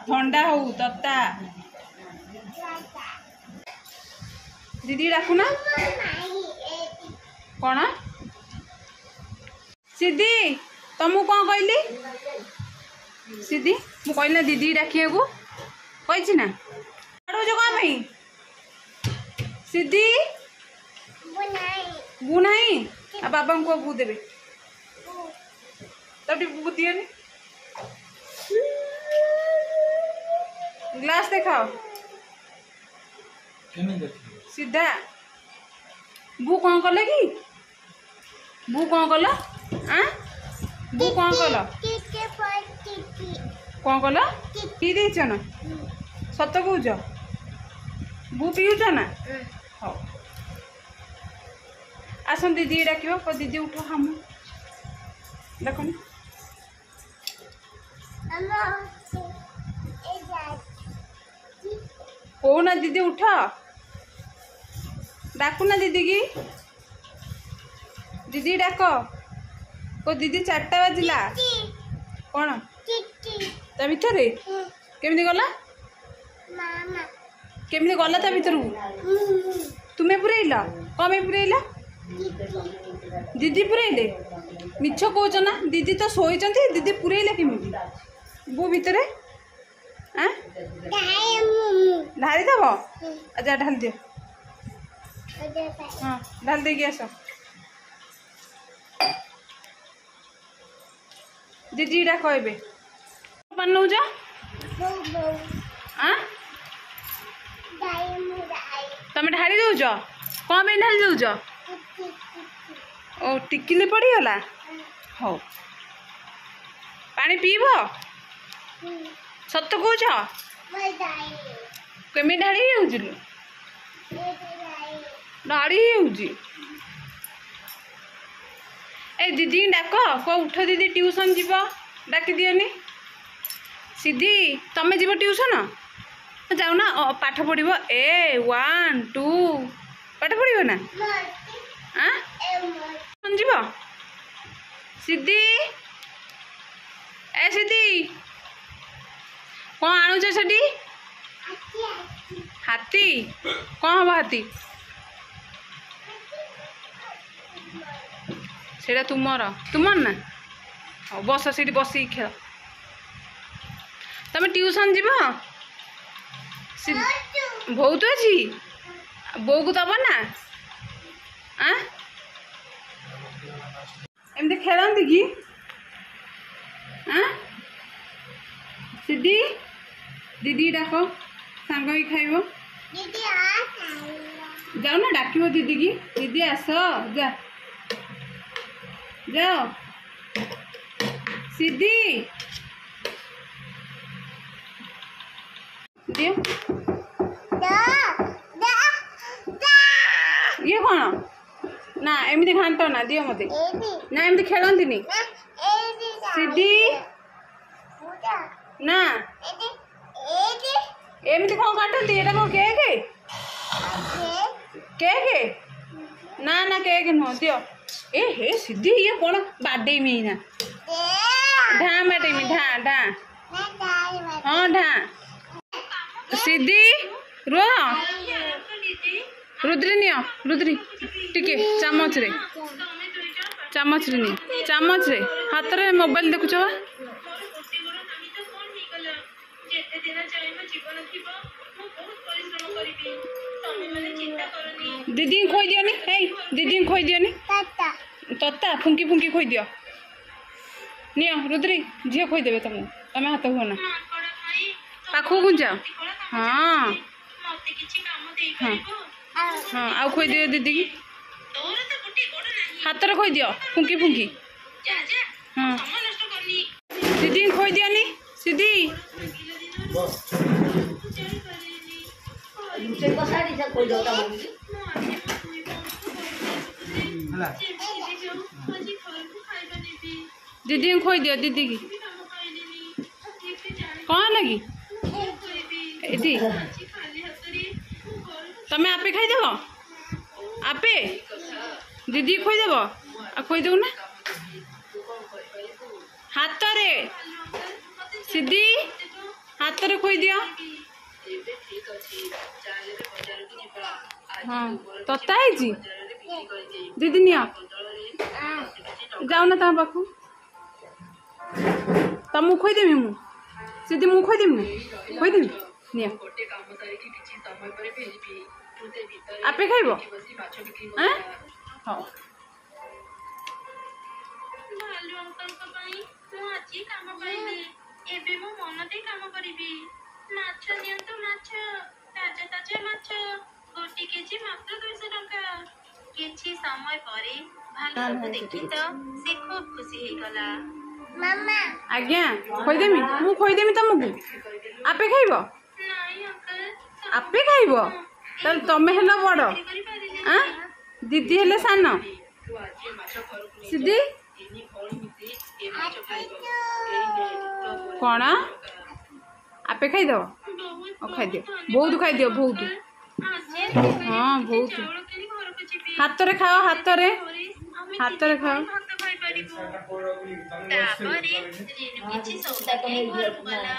ठंडा हो तत्ता दीदी डाकुना कौन सीधी तुमको कौन कहली सीधी मु कहली दीदी डाकिया को कही ना जो कौन भाई सीधी बू नहीं आ बाबा को बू देवे तब बू दिए ग्लास देखाओ सीधा बू कौन कल कि बू कौन कल बू कौन कल कौन कल पी देच ना सत कौच बू पीउच ना हाँ आसन दीदी डाक दीदी उठ हम देख कौ ना दीदी उठ डाकुना दीदी की दीदी डाक को दीदी 4टा बाजिला कौन ता भीतर केमती गला केमती गला ता भीतर तुम्हें पुरेल कम पुरेल दीदी पुरेले मिछ कौच ना दीदी तो शोई दीदी पुरेले केमी बो भितर ढारी दब अच्छा ढाल दियो हाँ ढाल दे आस दीदी डाक ए पान नौ तुम ढारी दौच कौन ढाली दौच ओ टिकिले पड़गला हो पानी पीब सत कौच केमी ढाड़ी ढाड़ी ए दीदी डाक को उठ दीदी ट्यूशन जीव डाक दियोनी सीधी तमें जीव ट्यूशन जाऊ ना पाठ पढ़ ए 1 2 पाठ पढ़ ना जीव सीधी ए सीधी कौन आणुच से हाथी कौन हम हाथी सेटा तुमर तुमर ना बस से बस खेल तुम ट्यूशन जीव बहुत अच्छी बो को दब ना एमती खेलती कि सीधी दीदी डाक सांग ही खाइब जाओ ना डाक दीदी की दीदी आस जा जाओ सीधी दियो ये कौन ना एमती घाट ना दियो मत ना एमती खेलती नहीं सीधी ना एमती कौन काटती ये कौन केक केक ना ना केक नुह दियो ए हे सीधी ये कौन बाडे में ना ढा बाटे में ढा ढा हाँ ढा सीधी रो रुद्री नियो रुद्री टिके चामच रे चामच रे हाथ रे मोबाइल देखुच दीदी खोई दियो नी दीदी खोई दियो नी तत्ता फुंकी फुंकी खोई दियो नियो रुद्री झील खोई देवे तुमको तमें हाथ हुआ ना पाखु को जाओ हाँ हाँ हाँ आउ खोई दियो दीदी की हाथ रे खोई दियो फुंकी फुंकी हाँ दीदी खोई दियो नी सीधी दीदी खोई दियो दीदी की कौन लगी एटी तमें आपे खाईदेव आपे दीदी खोईदेव आ खोईदेव ना हाथ रे सिद्धि हाथ रे खोई दियो हाँ तोता है जी दीदी निया जाओ ना तम पाखु तम मु खोई देमी मु सिद्धि मु खोई देमी ना खोई देमी निया आपे खाइबो हैं हां भालू अंकल को पाई मु आज काम पाइली एबे मो मन दे काम करिबी माछ नियंतु माछ ताजा ताजा माछ गोटी केजी मात्र 200 टका किछि समय परे भालू को देखि तो से खूब खुशी हे गला मामा आज्ञा खोई देमी मु खोई देमी तुमको आपे खाइबो नहीं अंकल आपे खाइबो तब तमे हेलो बड़ हां दीदी हेले सान सिद्धि कौन आपे खाई दो खाई दियो बहुत खाई दियो बहुत हाँ बहुत हाथ रे खाओ हाथ रे खाओ तापरे रेणु किछि सौदा के घर गला